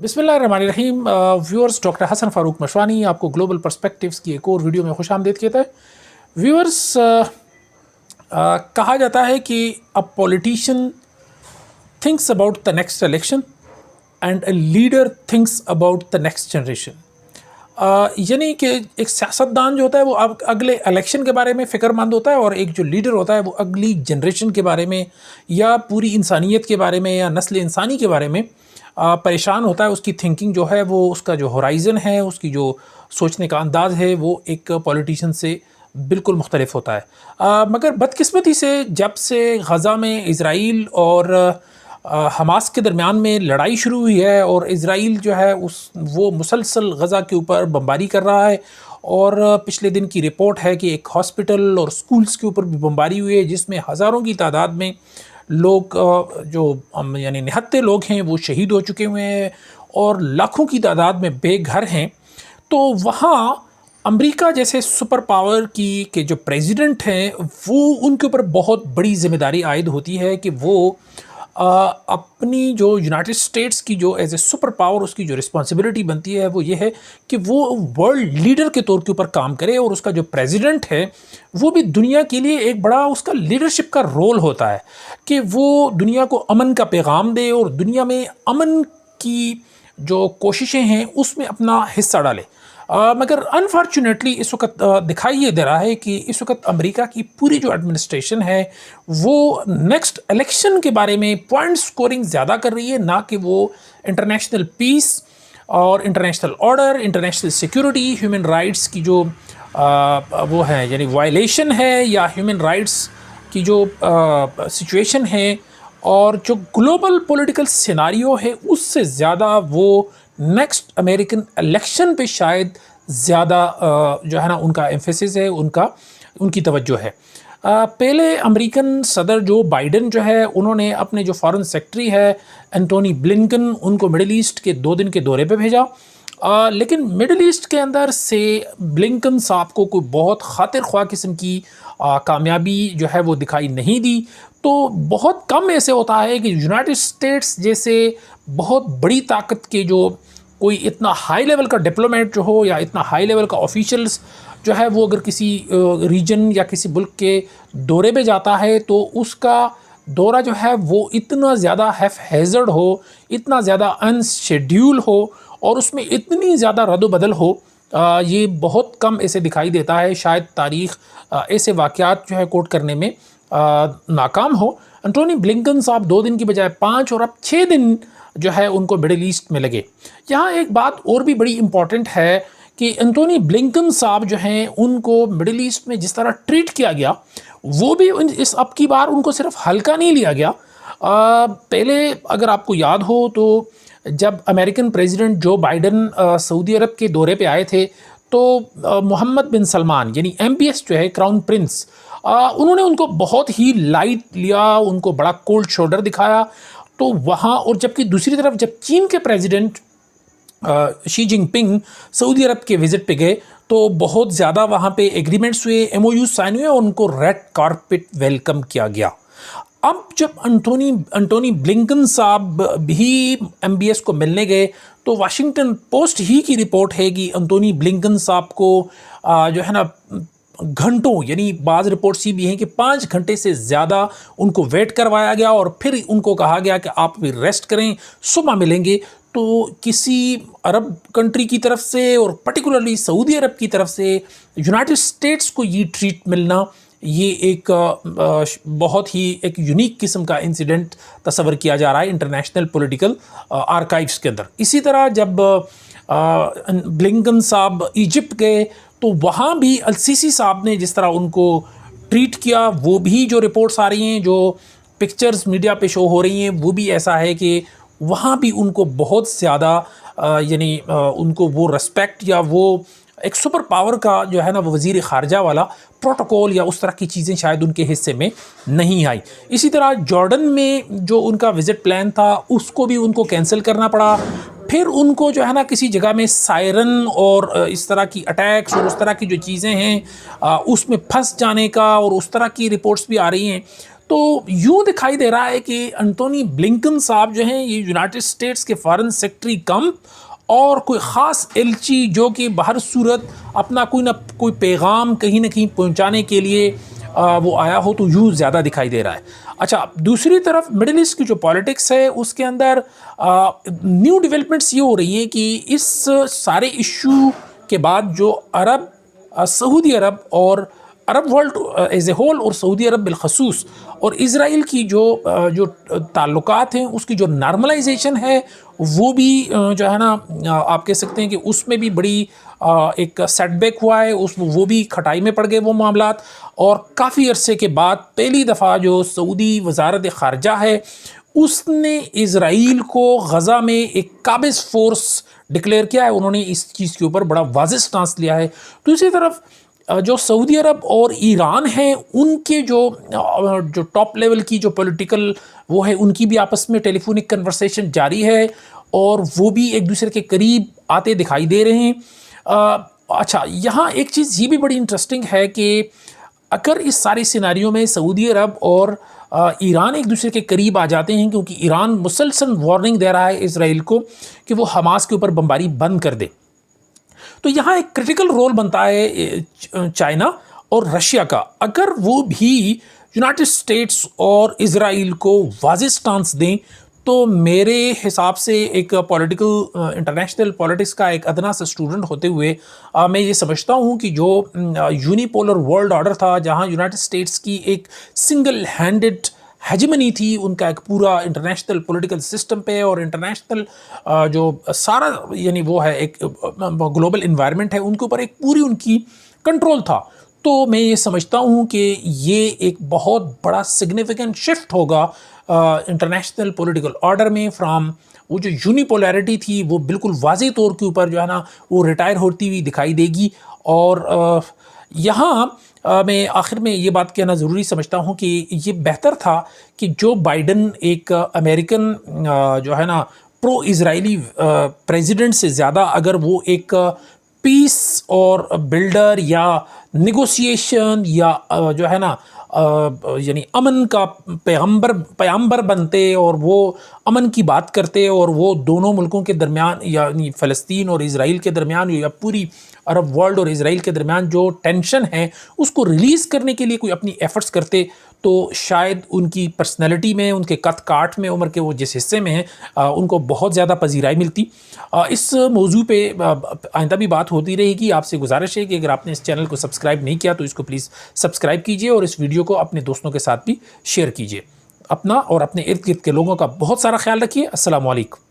बिस्मिल्लाहिर्रहमानिर्रहीम। Viewers, doctor Hasan Farooq Mashwani आपको global perspectives की एक और वीडियो में खुशामदीद कहता है। व्यूअर्स, कहा जाता है कि a politician thinks about the next election and a leader thinks about the next generation. यानी कि एक सियासतदान जो होता है वो अब अगले इलेक्शन के बारे में फ़िक्रमंद होता है, और एक जो लीडर होता है वो अगली जनरेशन के बारे में या पूरी इंसानियत के बारे में या नस्ल इंसानी के बारे में परेशान होता है। उसकी थिंकिंग जो है, वो उसका जो होराइज़न है, उसकी जो सोचने का अंदाज़ है, वो एक पॉलिटिशियन से बिल्कुल मुख्तलिफ होता है। मगर बदकिस्मती से जब से गज़ा में इज़राइल और हमास के दरमियान में लड़ाई शुरू हुई है, और इज़राइल जो है वो मुसलसल गज़ा के ऊपर बमबारी कर रहा है, और पिछले दिन की रिपोर्ट है कि एक हॉस्पिटल और स्कूल्स के ऊपर भी बमबारी हुई है, जिसमें हज़ारों की तादाद में लोग जो यानी निहत्थे लोग हैं वो शहीद हो चुके हुए हैं, और लाखों की तादाद में बेघर हैं। तो वहाँ अमेरिका जैसे सुपर पावर की के जो प्रेसिडेंट हैं, वो उनके ऊपर बहुत बड़ी जिम्मेदारी आयद होती है कि वो अपनी जो यूनाइटेड स्टेट्स की जो एज ए सुपर पावर उसकी जो रिस्पॉन्सिबिलिटी बनती है वो ये है कि वो वर्ल्ड लीडर के तौर के ऊपर काम करे, और उसका जो प्रेसिडेंट है वो भी दुनिया के लिए एक बड़ा उसका लीडरशिप का रोल होता है कि वो दुनिया को अमन का पैगाम दे और दुनिया में अमन की जो कोशिशें हैं उसमें अपना हिस्सा डाले। मगर अनफॉर्चुनेटली इस वक्त दिखाई ये दे रहा है कि इस वक्त अमेरिका की पूरी जो एडमिनिस्ट्रेशन है वो नेक्स्ट इलेक्शन के बारे में पॉइंट स्कोरिंग ज़्यादा कर रही है, ना कि वो इंटरनेशनल पीस और international order, international security, human rights की जो वो है यानी वायलेशन है, या ह्यूमन राइट्स की जो सिचुएशन है, और जो ग्लोबल पॉलिटिकल सिनारियो है उससे ज़्यादा वो नेक्स्ट अमेरिकन इलेक्शन पे शायद ज़्यादा जो है ना उनका एम्फेसिस है, उनकी तवज्जो है। पहले अमेरिकन सदर जो बाइडन जो है, उन्होंने अपने जो फॉरेन सेक्रेटरी है एंटोनी ब्लिंकन, उनको मिडिल ईस्ट के 2 दिन के दौरे पे भेजा। लेकिन मिडिल ईस्ट के अंदर से ब्लिंकन साहब को कोई बहुत खातिर ख्वाह किस्म की कामयाबी जो है वो दिखाई नहीं दी। तो बहुत कम ऐसे होता है कि यूनाइटेड स्टेट्स जैसे बहुत बड़ी ताकत के जो कोई इतना हाई लेवल का डिप्लोमेट जो हो, या इतना हाई लेवल का ऑफिशियल्स जो है, वो अगर किसी रीजन या किसी मुल्क के दौरे पे जाता है तो उसका दौरा जो है वो इतना ज़्यादा हैज़र्ड हो, इतना ज़्यादा अनशेड्यूल हो, और उसमें इतनी ज़्यादा रद्द-बदल हो, ये बहुत कम ऐसे दिखाई देता है। शायद तारीख़ ऐसे वाक़यात जो है कोट करने में नाकाम हो। एंटोनी ब्लिंकन साहब 2 दिन की बजाय 5 और अब 6 दिन जो है उनको मिडिल ईस्ट में लगे। यहाँ एक बात और भी बड़ी इम्पॉर्टेंट है कि एंटोनी ब्लिंकन साहब जो हैं उनको मिडिल ईस्ट में जिस तरह ट्रीट किया गया, वो भी इस अब की बार उनको सिर्फ हल्का नहीं लिया गया। पहले अगर आपको याद हो तो जब अमेरिकन प्रेसिडेंट जो बाइडन सऊदी अरब के दौरे पे आए थे, तो मोहम्मद बिन सलमान यानी MBS जो है क्राउन प्रिंस, उन्होंने उनको बहुत ही लाइट लिया, उनको बड़ा कोल्ड शोल्डर दिखाया। तो वहाँ, और जबकि दूसरी तरफ जब चीन के प्रेसिडेंट शी जिनपिंग सऊदी अरब के विज़िट पे गए, तो बहुत ज़्यादा वहाँ पे एग्रीमेंट्स हुए, MOU साइन हुए, और उनको रेड कारपेट वेलकम किया गया। अब जब अंटोनी ब्लिंकन साहब भी MBS को मिलने गए, तो वाशिंगटन पोस्ट ही की रिपोर्ट है कि अंटोनी ब्लिंकन साहब को जो है ना घंटों, यानी बाज़ रिपोर्ट्स ये भी हैं कि 5 घंटे से ज़्यादा उनको वेट करवाया गया, और फिर उनको कहा गया कि आप भी रेस्ट करें, सुबह मिलेंगे। तो किसी अरब कंट्री की तरफ से, और पर्टिकुलरली सऊदी अरब की तरफ से, यूनाइटेड स्टेट्स को ये ट्रीट मिलना, ये एक बहुत ही एक यूनिक किस्म का इंसिडेंट तस्वर किया जा रहा है इंटरनेशनल पॉलिटिकल आर्काइव्स के अंदर। इसी तरह जब ब्लिंकन साहब इजिप्ट गए, तो वहाँ भी अल-सीसी साहब ने जिस तरह उनको ट्रीट किया, वो भी जो रिपोर्ट्स आ रही हैं, जो पिक्चर्स मीडिया पे शो हो रही हैं, वो भी ऐसा है कि वहाँ भी उनको बहुत ज़्यादा यानी उनको वो रिस्पेक्ट, या वो एक सुपर पावर का जो है ना वो वज़ीर ख़ारजा वाला प्रोटोकॉल या उस तरह की चीज़ें शायद उनके हिस्से में नहीं आई। इसी तरह जॉर्डन में जो उनका विज़िट प्लान था उसको भी उनको कैंसिल करना पड़ा। फिर उनको जो है ना किसी जगह में सायरन और इस तरह की अटैक्स और उस तरह की जो चीज़ें हैं उसमें फंस जाने का, और उस तरह की रिपोर्ट्स भी आ रही हैं। तो यूँ दिखाई दे रहा है कि एंटोनी ब्लिंकन साहब जो हैं, ये यूनाइटेड स्टेट्स के फॉरेन सेक्रेटरी कम और कोई ख़ास एलची जो कि बाहर सूरत अपना कोई ना कोई पैगाम कहीं ना कहीं पहुंचाने के लिए वो आया हो, तो यूँ ज़्यादा दिखाई दे रहा है। अच्छा, दूसरी तरफ मिडिल ईस्ट की जो पॉलिटिक्स है उसके अंदर न्यू डेवलपमेंट्स ये हो रही हैं कि इस सारे इशू के बाद जो अरब, सऊदी अरब और Arab world as a whole और सऊदी अरब बिलखसूस और इज़राइल की जो ताल्लुकात हैं उसकी जो नॉर्मलाइजेशन है वो भी जो है ना आप कह सकते हैं कि उसमें भी बड़ी एक सेटबैक हुआ है, वो भी खटाई में पड़ गए वो मामलात। और काफ़ी अरसे के बाद पहली दफ़ा जो सऊदी वजारत ख़ारजा है उसने इज़राइल को गज़ा में एक काबिज़ फोर्स डिक्लेयर किया है। उन्होंने इस चीज़ के ऊपर बड़ा वाज़ेह स्टांस लिया है। दूसरी तरफ जो सऊदी अरब और ईरान हैं उनके जो टॉप लेवल की जो पॉलिटिकल वो है, उनकी भी आपस में टेलीफोनिक कन्वर्सेशन जारी है और वो भी एक दूसरे के करीब आते दिखाई दे रहे हैं। अच्छा, यहाँ एक चीज़ ये भी बड़ी इंटरेस्टिंग है कि अगर इस सारी सिनारियों में सऊदी अरब और ईरान एक दूसरे के करीब आ जाते हैं, क्योंकि ईरान मुसलसल वार्निंग दे रहा है इज़राइल को कि वो हमास के ऊपर बमबारी बंद कर दे, तो यहाँ एक क्रिटिकल रोल बनता है चाइना और रशिया का। अगर वो भी यूनाइटेड स्टेट्स और इज़राइल को वाज़ेह स्टांस दें तो मेरे हिसाब से एक पॉलिटिकल इंटरनेशनल पॉलिटिक्स का एक अदना सा स्टूडेंट होते हुए मैं ये समझता हूँ कि जो यूनिपोलर वर्ल्ड ऑर्डर था, जहाँ यूनाइटेड स्टेट्स की एक सिंगल हैंडेड हेजेमनी थी उनका एक पूरा इंटरनेशनल पॉलिटिकल सिस्टम पे और इंटरनेशनल जो सारा यानी वो है एक ग्लोबल इन्वायरमेंट है उनके ऊपर एक पूरी उनकी कंट्रोल था। तो मैं ये समझता हूँ कि ये एक बहुत बड़ा सिग्निफिकेंट शिफ्ट होगा इंटरनेशनल पॉलिटिकल ऑर्डर में। फ्राम वो जो यूनिपोलैरिटी थी वो बिल्कुल वाज़ेह तौर के ऊपर जो है ना वो रिटायर होती हुई दिखाई देगी। और यहाँ मैं आखिर में ये बात कहना ज़रूरी समझता हूँ कि ये बेहतर था कि जो बाइडन एक अमेरिकन जो है ना प्रो इज़राइली प्रेसिडेंट से ज़्यादा अगर वो एक पीस और बिल्डर या नेगोशिएशन या जो है ना यानी अमन का पैगंबर बनते और वो अमन की बात करते और वो दोनों मुल्कों के दरमियान यानी फ़लस्तीन और इज़राइल के दरमियान या पूरी अरब वर्ल्ड और इज़राइल के दरमियान जो टेंशन है उसको रिलीज़ करने के लिए कोई अपनी एफ़र्ट्स करते, तो शायद उनकी पर्सनैलिटी में, उनके कद काठ में, उम्र के वो जिस हिस्से में हैं उनको बहुत ज़्यादा पजीराई मिलती। इस मौजू पे आइंदा भी बात होती रहेगी। आपसे गुजारिश है कि अगर आपने इस चैनल को सब्सक्राइब नहीं किया तो इसको प्लीज़ सब्सक्राइब कीजिए और इस वीडियो को अपने दोस्तों के साथ भी शेयर कीजिए। अपना और अपने इर्द गिर्द के लोगों का बहुत सारा ख्याल रखिए। अस्सलाम वालेकुम।